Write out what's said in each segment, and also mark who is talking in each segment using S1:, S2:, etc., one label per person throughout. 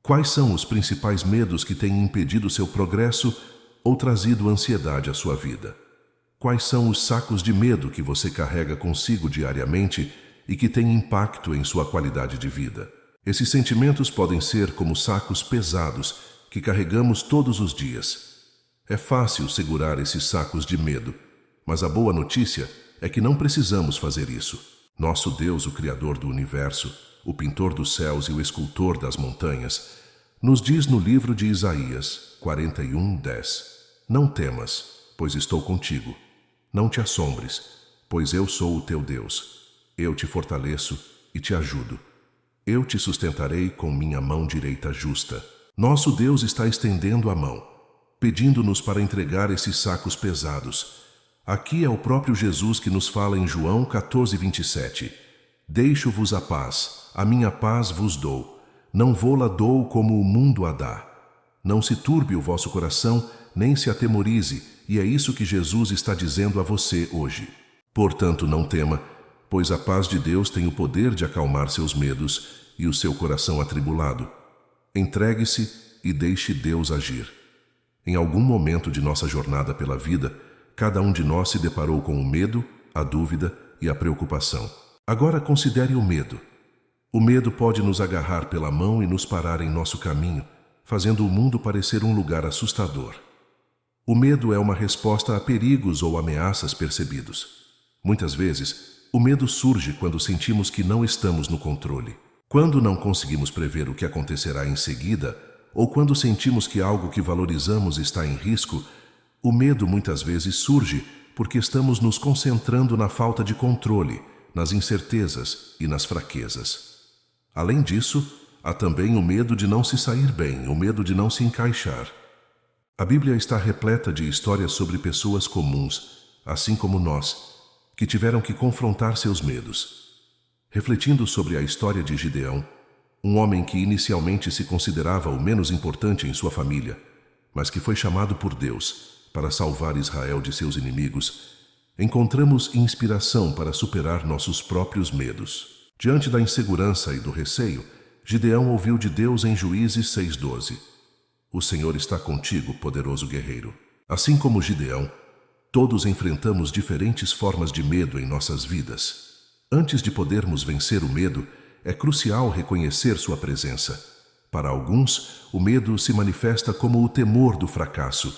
S1: Quais são os principais medos que têm impedido seu progresso ou trazido ansiedade à sua vida? Quais são os sacos de medo que você carrega consigo diariamente e que têm impacto em sua qualidade de vida? Esses sentimentos podem ser como sacos pesados que carregamos todos os dias. É fácil segurar esses sacos de medo, mas a boa notícia é que não precisamos fazer isso. Nosso Deus, o Criador do Universo, o pintor dos céus e o escultor das montanhas, nos diz no livro de Isaías 41:10: Não temas, pois estou contigo. Não te assombres, pois eu sou o teu Deus. Eu te fortaleço e te ajudo. Eu te sustentarei com minha mão direita justa. Nosso Deus está estendendo a mão, pedindo-nos para entregar esses sacos pesados. Aqui é o próprio Jesus que nos fala em João 14:27. Deixo-vos a paz, a minha paz vos dou. Não vô-la dou como o mundo a dá. Não se turbe o vosso coração, nem se atemorize, e é isso que Jesus está dizendo a você hoje. Portanto, não tema, pois a paz de Deus tem o poder de acalmar seus medos e o seu coração atribulado. Entregue-se e deixe Deus agir. Em algum momento de nossa jornada pela vida, cada um de nós se deparou com o medo, a dúvida e a preocupação. Agora considere o medo. O medo pode nos agarrar pela mão e nos parar em nosso caminho, fazendo o mundo parecer um lugar assustador. O medo é uma resposta a perigos ou ameaças percebidos. Muitas vezes, o medo surge quando sentimos que não estamos no controle. Quando não conseguimos prever o que acontecerá em seguida, ou quando sentimos que algo que valorizamos está em risco, o medo muitas vezes surge porque estamos nos concentrando na falta de controle, nas incertezas e nas fraquezas. Além disso, há também o medo de não se sair bem, o medo de não se encaixar. A Bíblia está repleta de histórias sobre pessoas comuns, assim como nós, que tiveram que confrontar seus medos. Refletindo sobre a história de Gideão, um homem que inicialmente se considerava o menos importante em sua família, mas que foi chamado por Deus para salvar Israel de seus inimigos, encontramos inspiração para superar nossos próprios medos. Diante da insegurança e do receio, Gideão ouviu de Deus em Juízes 6:12. O Senhor está contigo, poderoso guerreiro. Assim como Gideão, todos enfrentamos diferentes formas de medo em nossas vidas. Antes de podermos vencer o medo, é crucial reconhecer sua presença. Para alguns, o medo se manifesta como o temor do fracasso,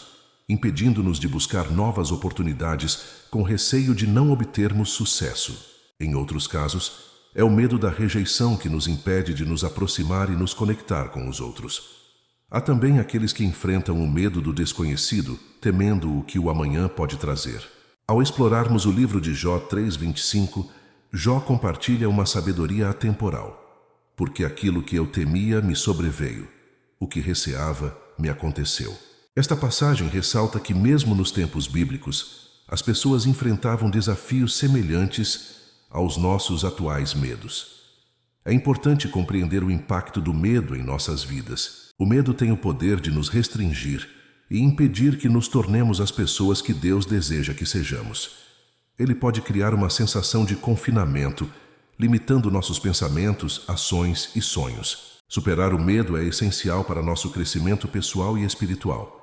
S1: impedindo-nos de buscar novas oportunidades com receio de não obtermos sucesso. Em outros casos, é o medo da rejeição que nos impede de nos aproximar e nos conectar com os outros. Há também aqueles que enfrentam o medo do desconhecido, temendo o que o amanhã pode trazer. Ao explorarmos o livro de Jó 3:25, Jó compartilha uma sabedoria atemporal. Porque aquilo que eu temia me sobreveio, o que receava me aconteceu. Esta passagem ressalta que mesmo nos tempos bíblicos, as pessoas enfrentavam desafios semelhantes aos nossos atuais medos. É importante compreender o impacto do medo em nossas vidas. O medo tem o poder de nos restringir e impedir que nos tornemos as pessoas que Deus deseja que sejamos. Ele pode criar uma sensação de confinamento, limitando nossos pensamentos, ações e sonhos. Superar o medo é essencial para nosso crescimento pessoal e espiritual.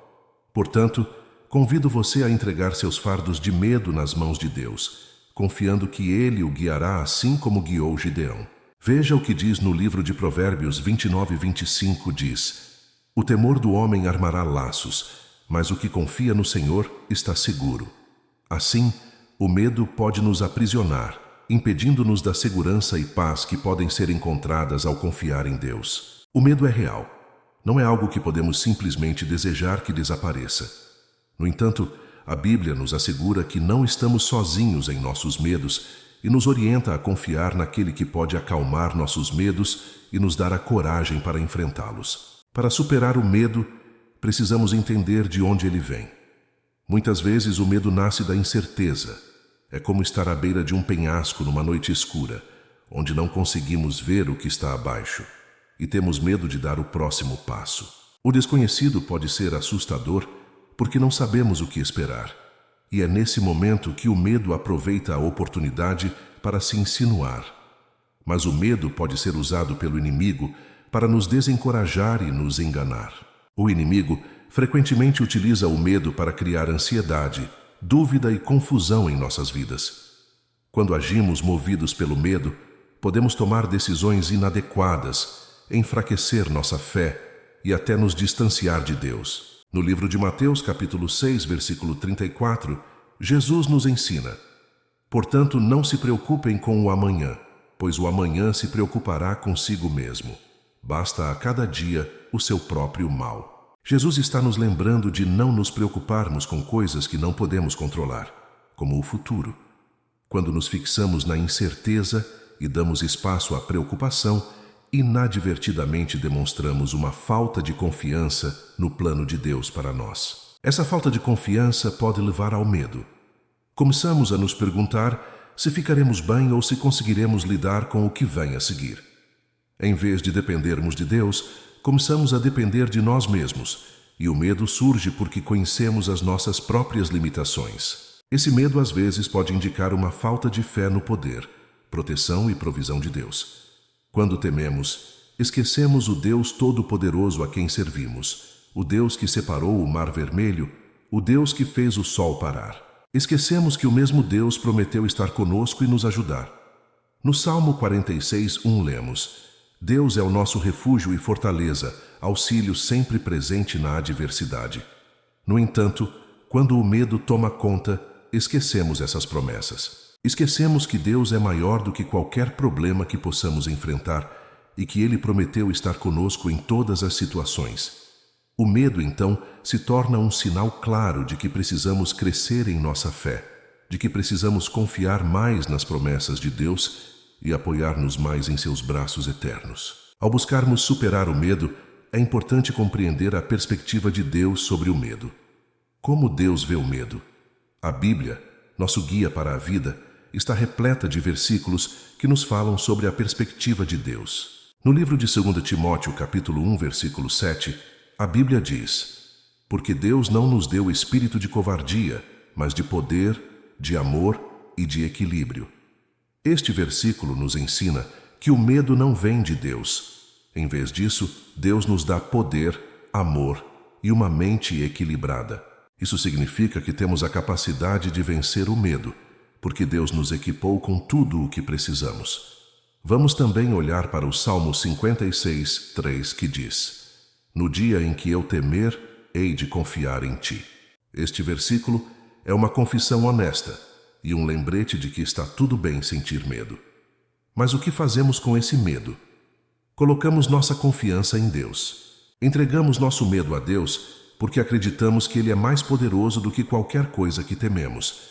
S1: Portanto, convido você a entregar seus fardos de medo nas mãos de Deus, confiando que Ele o guiará assim como guiou Gideão. Veja o que diz no livro de Provérbios 29:25, diz: O temor do homem armará laços, mas o que confia no Senhor está seguro. Assim, o medo pode nos aprisionar, impedindo-nos da segurança e paz que podem ser encontradas ao confiar em Deus. O medo é real. Não é algo que podemos simplesmente desejar que desapareça. No entanto, a Bíblia nos assegura que não estamos sozinhos em nossos medos e nos orienta a confiar naquele que pode acalmar nossos medos e nos dar a coragem para enfrentá-los. Para superar o medo, precisamos entender de onde ele vem. Muitas vezes o medo nasce da incerteza. É como estar à beira de um penhasco numa noite escura, onde não conseguimos ver o que está abaixo, e temos medo de dar o próximo passo. O desconhecido pode ser assustador porque não sabemos o que esperar. E é nesse momento que o medo aproveita a oportunidade para se insinuar. Mas o medo pode ser usado pelo inimigo para nos desencorajar e nos enganar. O inimigo frequentemente utiliza o medo para criar ansiedade, dúvida e confusão em nossas vidas. Quando agimos movidos pelo medo, podemos tomar decisões inadequadas, enfraquecer nossa fé e até nos distanciar de Deus. No livro de Mateus, capítulo 6, versículo 34, Jesus nos ensina: portanto, não se preocupem com o amanhã, pois o amanhã se preocupará consigo mesmo. Basta a cada dia o seu próprio mal. Jesus está nos lembrando de não nos preocuparmos com coisas que não podemos controlar, como o futuro. Quando nos fixamos na incerteza e damos espaço à preocupação, inadvertidamente demonstramos uma falta de confiança no plano de Deus para nós. Essa falta de confiança pode levar ao medo. Começamos a nos perguntar se ficaremos bem ou se conseguiremos lidar com o que vem a seguir. Em vez de dependermos de Deus, começamos a depender de nós mesmos, e o medo surge porque conhecemos as nossas próprias limitações. Esse medo às vezes pode indicar uma falta de fé no poder, proteção e provisão de Deus. Quando tememos, esquecemos o Deus Todo-Poderoso a quem servimos, o Deus que separou o Mar Vermelho, o Deus que fez o sol parar. Esquecemos que o mesmo Deus prometeu estar conosco e nos ajudar. No Salmo 46:1 lemos: Deus é o nosso refúgio e fortaleza, auxílio sempre presente na adversidade. No entanto, quando o medo toma conta, esquecemos essas promessas. Esquecemos que Deus é maior do que qualquer problema que possamos enfrentar e que Ele prometeu estar conosco em todas as situações. O medo, então, se torna um sinal claro de que precisamos crescer em nossa fé, de que precisamos confiar mais nas promessas de Deus e apoiar-nos mais em seus braços eternos. Ao buscarmos superar o medo, é importante compreender a perspectiva de Deus sobre o medo. Como Deus vê o medo? A Bíblia, nosso guia para a vida, está repleta de versículos que nos falam sobre a perspectiva de Deus. No livro de 2 Timóteo, capítulo 1, versículo 7, a Bíblia diz: porque Deus não nos deu espírito de covardia, mas de poder, de amor e de equilíbrio. Este versículo nos ensina que o medo não vem de Deus. Em vez disso, Deus nos dá poder, amor e uma mente equilibrada. Isso significa que temos a capacidade de vencer o medo, porque Deus nos equipou com tudo o que precisamos. Vamos também olhar para o Salmo 56:3, que diz: no dia em que eu temer, hei de confiar em ti. Este versículo é uma confissão honesta e um lembrete de que está tudo bem sentir medo. Mas o que fazemos com esse medo? Colocamos nossa confiança em Deus. Entregamos nosso medo a Deus porque acreditamos que Ele é mais poderoso do que qualquer coisa que tememos.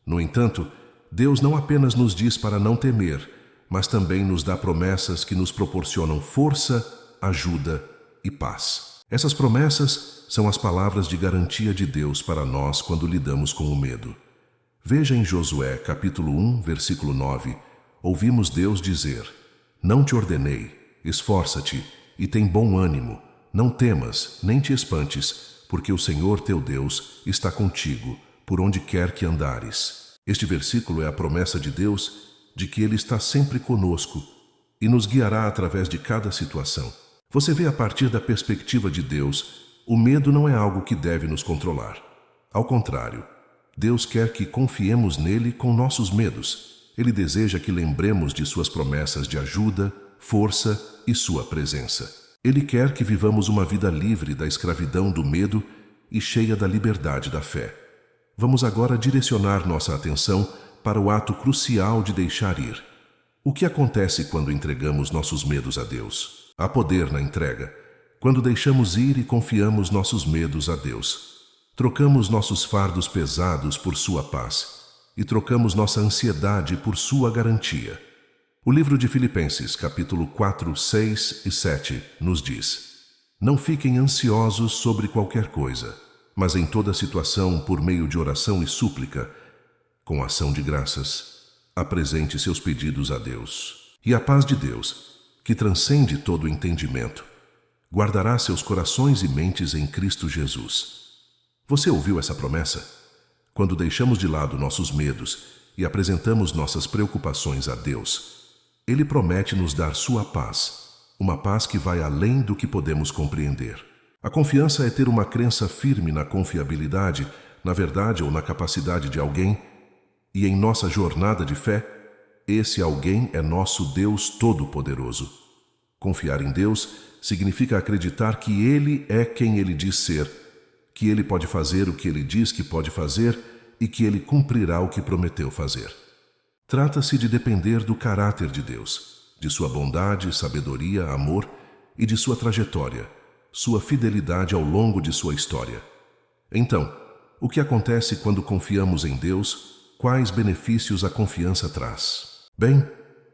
S1: No entanto, Deus não apenas nos diz para não temer, mas também nos dá promessas que nos proporcionam força, ajuda e paz. Essas promessas são as palavras de garantia de Deus para nós quando lidamos com o medo. Veja em Josué, capítulo 1, versículo 9, ouvimos Deus dizer: não te ordenei, esforça-te e tem bom ânimo, não temas, nem te espantes, porque o Senhor teu Deus está contigo, por onde quer que andares. Este versículo é a promessa de Deus de que Ele está sempre conosco e nos guiará através de cada situação. Você vê, a partir da perspectiva de Deus, o medo não é algo que deve nos controlar. Ao contrário, Deus quer que confiemos nele com nossos medos. Ele deseja que lembremos de suas promessas de ajuda, força e sua presença. Ele quer que vivamos uma vida livre da escravidão do medo e cheia da liberdade da fé. Vamos agora direcionar nossa atenção para o ato crucial de deixar ir. O que acontece quando entregamos nossos medos a Deus? Há poder na entrega. Quando deixamos ir e confiamos nossos medos a Deus. Trocamos nossos fardos pesados por sua paz e trocamos nossa ansiedade por sua garantia. O livro de Filipenses, capítulo 4, 6 e 7, nos diz: não fiquem ansiosos sobre qualquer coisa, mas em toda situação, por meio de oração e súplica, com ação de graças, apresente seus pedidos a Deus. E a paz de Deus, que transcende todo o entendimento, guardará seus corações e mentes em Cristo Jesus. Você ouviu essa promessa? Quando deixamos de lado nossos medos e apresentamos nossas preocupações a Deus, Ele promete nos dar sua paz, uma paz que vai além do que podemos compreender. A confiança é ter uma crença firme na confiabilidade, na verdade ou na capacidade de alguém, e em nossa jornada de fé, esse alguém é nosso Deus Todo-Poderoso. Confiar em Deus significa acreditar que Ele é quem Ele diz ser, que Ele pode fazer o que Ele diz que pode fazer e que Ele cumprirá o que prometeu fazer. Trata-se de depender do caráter de Deus, de sua bondade, sabedoria, amor e de sua trajetória, sua fidelidade ao longo de sua história. Então, o que acontece quando confiamos em Deus? Quais benefícios a confiança traz? Bem,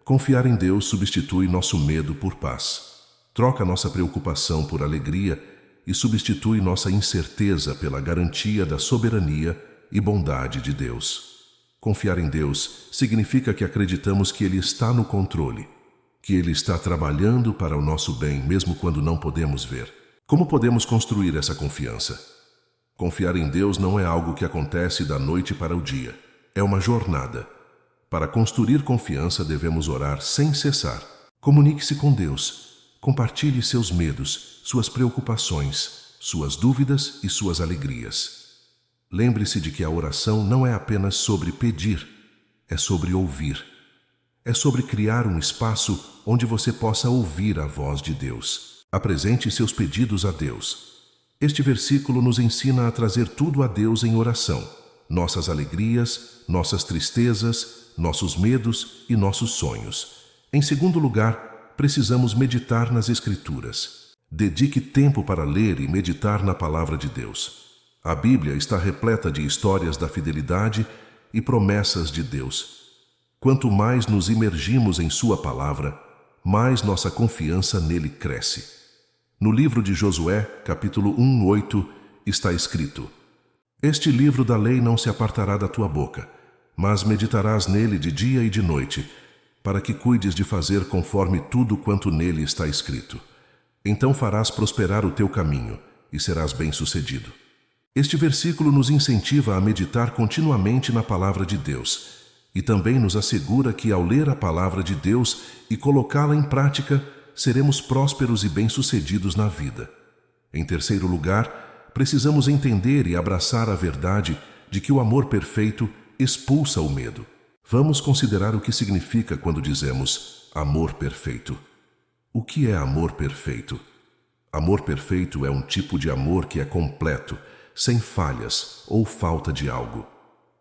S1: confiar em Deus substitui nosso medo por paz. Troca nossa preocupação por alegria e substitui nossa incerteza pela garantia da soberania e bondade de Deus. Confiar em Deus significa que acreditamos que Ele está no controle, que Ele está trabalhando para o nosso bem, mesmo quando não podemos ver. Como podemos construir essa confiança? Confiar em Deus não é algo que acontece da noite para o dia. É uma jornada. Para construir confiança, devemos orar sem cessar. Comunique-se com Deus. Compartilhe seus medos, suas preocupações, suas dúvidas e suas alegrias. Lembre-se de que a oração não é apenas sobre pedir, é sobre ouvir. É sobre criar um espaço onde você possa ouvir a voz de Deus. Apresente seus pedidos a Deus. Este versículo nos ensina a trazer tudo a Deus em oração. Nossas alegrias, nossas tristezas, nossos medos e nossos sonhos. Em segundo lugar, precisamos meditar nas Escrituras. Dedique tempo para ler e meditar na Palavra de Deus. A Bíblia está repleta de histórias da fidelidade e promessas de Deus. Quanto mais nos imergimos em Sua Palavra, mais nossa confiança nele cresce. No livro de Josué, capítulo 1:8, está escrito: Este livro da lei não se apartará da tua boca, mas meditarás nele de dia e de noite, para que cuides de fazer conforme tudo quanto nele está escrito. Então farás prosperar o teu caminho e serás bem-sucedido. Este versículo nos incentiva a meditar continuamente na palavra de Deus e também nos assegura que ao ler a palavra de Deus e colocá-la em prática, seremos prósperos e bem-sucedidos na vida. Em terceiro lugar, precisamos entender e abraçar a verdade de que o amor perfeito expulsa o medo. Vamos considerar o que significa quando dizemos amor perfeito. O que é amor perfeito? Amor perfeito é um tipo de amor que é completo, sem falhas ou falta de algo.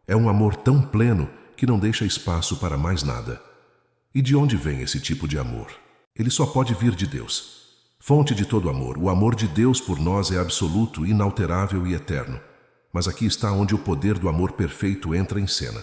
S1: É um amor tão pleno que não deixa espaço para mais nada. E de onde vem esse tipo de amor? Ele só pode vir de Deus. Fonte de todo amor, o amor de Deus por nós é absoluto, inalterável e eterno. Mas aqui está onde o poder do amor perfeito entra em cena.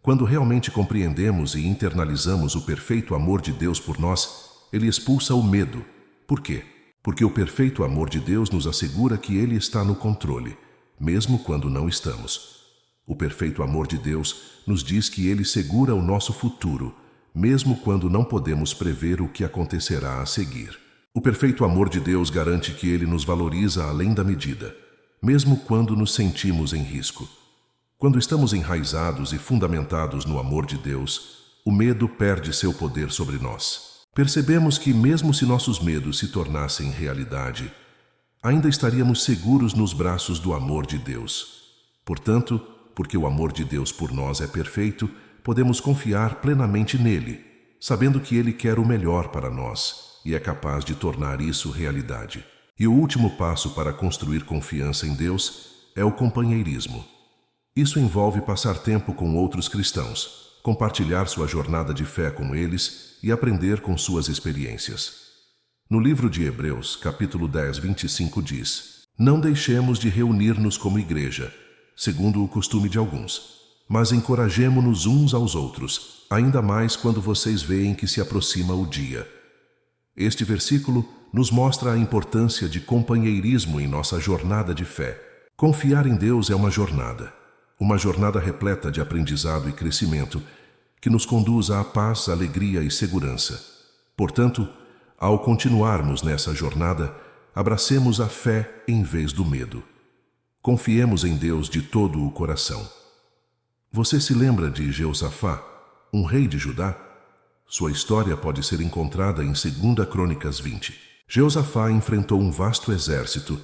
S1: Quando realmente compreendemos e internalizamos o perfeito amor de Deus por nós, ele expulsa o medo. Por quê? Porque o perfeito amor de Deus nos assegura que Ele está no controle, mesmo quando não estamos. O perfeito amor de Deus nos diz que Ele segura o nosso futuro, mesmo quando não podemos prever o que acontecerá a seguir. O perfeito amor de Deus garante que Ele nos valoriza além da medida, mesmo quando nos sentimos em risco. Quando estamos enraizados e fundamentados no amor de Deus, o medo perde seu poder sobre nós. Percebemos que, mesmo se nossos medos se tornassem realidade, ainda estaríamos seguros nos braços do amor de Deus. Portanto, porque o amor de Deus por nós é perfeito, podemos confiar plenamente nele, sabendo que Ele quer o melhor para nós e é capaz de tornar isso realidade. E o último passo para construir confiança em Deus é o companheirismo. Isso envolve passar tempo com outros cristãos, compartilhar sua jornada de fé com eles e aprender com suas experiências. No livro de Hebreus, capítulo 10, 25 diz: Não deixemos de reunir-nos como igreja, segundo o costume de alguns, mas encorajemo-nos uns aos outros, ainda mais quando vocês veem que se aproxima o dia. Este versículo nos mostra a importância de companheirismo em nossa jornada de fé. Confiar em Deus é uma jornada repleta de aprendizado e crescimento, que nos conduz à paz, alegria e segurança. Portanto, ao continuarmos nessa jornada, abracemos a fé em vez do medo. Confiemos em Deus de todo o coração. Você se lembra de Jeosafá, um rei de Judá? Sua história pode ser encontrada em 2 Crônicas 20. Jeosafá enfrentou um vasto exército,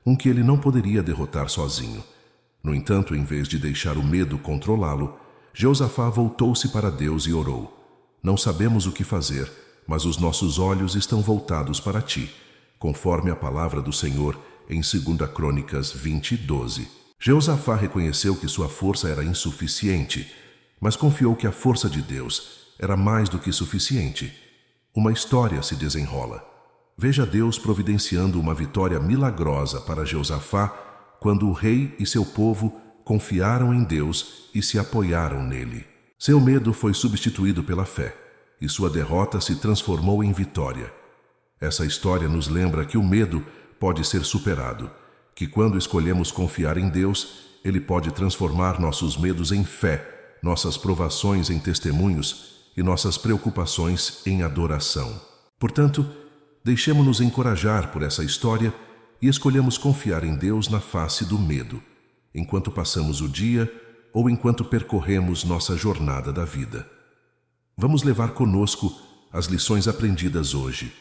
S1: um que ele não poderia derrotar sozinho. No entanto, em vez de deixar o medo controlá-lo, Jeosafá voltou-se para Deus e orou: Não sabemos o que fazer, mas os nossos olhos estão voltados para ti, conforme a palavra do Senhor em 2 Crônicas 20:12. Jeosafá reconheceu que sua força era insuficiente, mas confiou que a força de Deus era mais do que suficiente. Uma história se desenrola. Veja Deus providenciando uma vitória milagrosa para Jeosafá quando o rei e seu povo confiaram em Deus e se apoiaram nele. Seu medo foi substituído pela fé, e sua derrota se transformou em vitória. Essa história nos lembra que o medo pode ser superado, que quando escolhemos confiar em Deus, Ele pode transformar nossos medos em fé, nossas provações em testemunhos e nossas preocupações em adoração. Portanto, deixemo-nos encorajar por essa história e escolhemos confiar em Deus na face do medo, enquanto passamos o dia ou enquanto percorremos nossa jornada da vida. Vamos levar conosco as lições aprendidas hoje.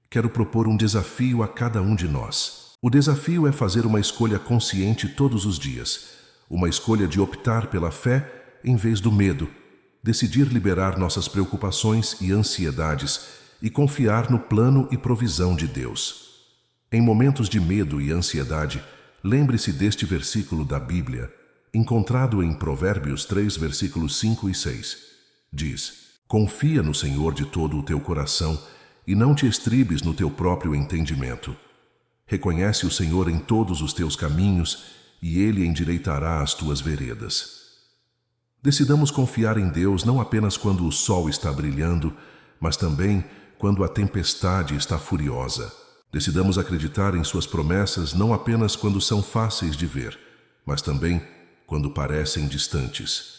S1: Quero propor um desafio a cada um de nós. O desafio é fazer uma escolha consciente todos os dias, uma escolha de optar pela fé em vez do medo, decidir liberar nossas preocupações e ansiedades e confiar no plano e provisão de Deus. Em momentos de medo e ansiedade, lembre-se deste versículo da Bíblia, encontrado em Provérbios 3, versículos 5 e 6. Diz: Confia no Senhor de todo o teu coração e não te estribes no teu próprio entendimento. Reconhece o Senhor em todos os teus caminhos e Ele endireitará as tuas veredas. Decidamos confiar em Deus não apenas quando o sol está brilhando, mas também quando a tempestade está furiosa. Decidamos acreditar em suas promessas não apenas quando são fáceis de ver, mas também quando parecem distantes.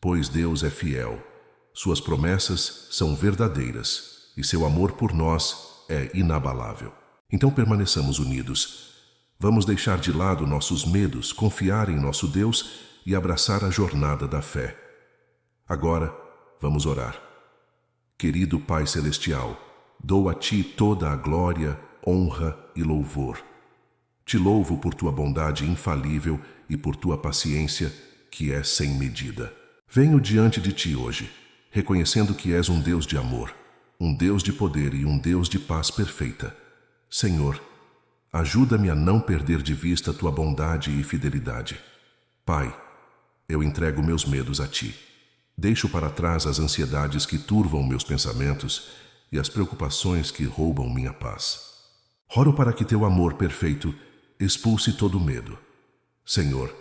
S1: Pois Deus é fiel, suas promessas são verdadeiras e seu amor por nós é inabalável. Então permaneçamos unidos. Vamos deixar de lado nossos medos, confiar em nosso Deus e abraçar a jornada da fé. Agora, vamos orar. Querido Pai Celestial, dou a Ti toda a glória, honra e louvor. Te louvo por Tua bondade infalível e por Tua paciência, que é sem medida. Venho diante de Ti hoje, reconhecendo que és um Deus de amor, um Deus de poder e um Deus de paz perfeita. Senhor, ajuda-me a não perder de vista Tua bondade e fidelidade. Pai, eu entrego meus medos a Ti. Deixo para trás as ansiedades que turvam meus pensamentos e as preocupações que roubam minha paz. Oro para que Teu amor perfeito expulse todo medo. Senhor,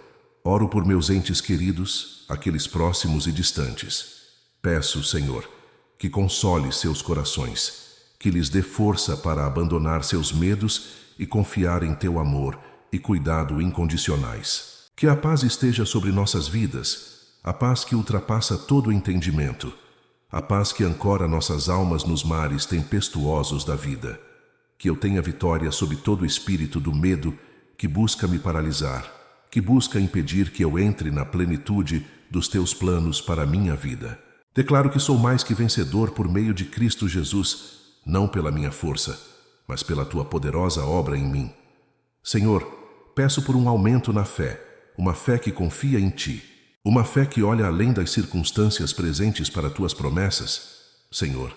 S1: oro por meus entes queridos, aqueles próximos e distantes. Peço, Senhor, que console seus corações, que lhes dê força para abandonar seus medos e confiar em Teu amor e cuidado incondicionais. Que a paz esteja sobre nossas vidas, a paz que ultrapassa todo o entendimento, a paz que ancora nossas almas nos mares tempestuosos da vida. Que eu tenha vitória sobre todo o espírito do medo que busca me paralisar, que busca impedir que eu entre na plenitude dos Teus planos para a minha vida. Declaro que sou mais que vencedor por meio de Cristo Jesus, não pela minha força, mas pela Tua poderosa obra em mim. Senhor, peço por um aumento na fé, uma fé que confia em Ti, uma fé que olha além das circunstâncias presentes para Tuas promessas. Senhor,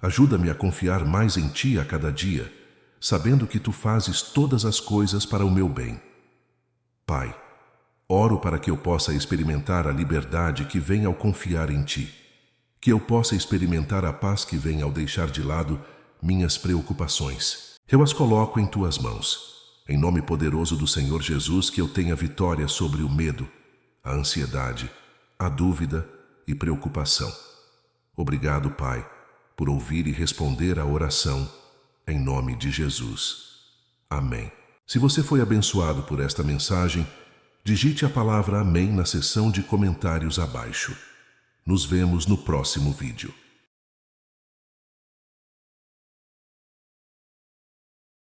S1: ajuda-me a confiar mais em Ti a cada dia, sabendo que Tu fazes todas as coisas para o meu bem. Pai, oro para que eu possa experimentar a liberdade que vem ao confiar em Ti, que eu possa experimentar a paz que vem ao deixar de lado minhas preocupações. Eu as coloco em Tuas mãos. Em nome poderoso do Senhor Jesus, que eu tenha vitória sobre o medo, a ansiedade, a dúvida e preocupação. Obrigado, Pai, por ouvir e responder à oração, em nome de Jesus. Amém. Se você foi abençoado por esta mensagem, digite a palavra Amém na seção de comentários abaixo. Nos vemos no próximo vídeo.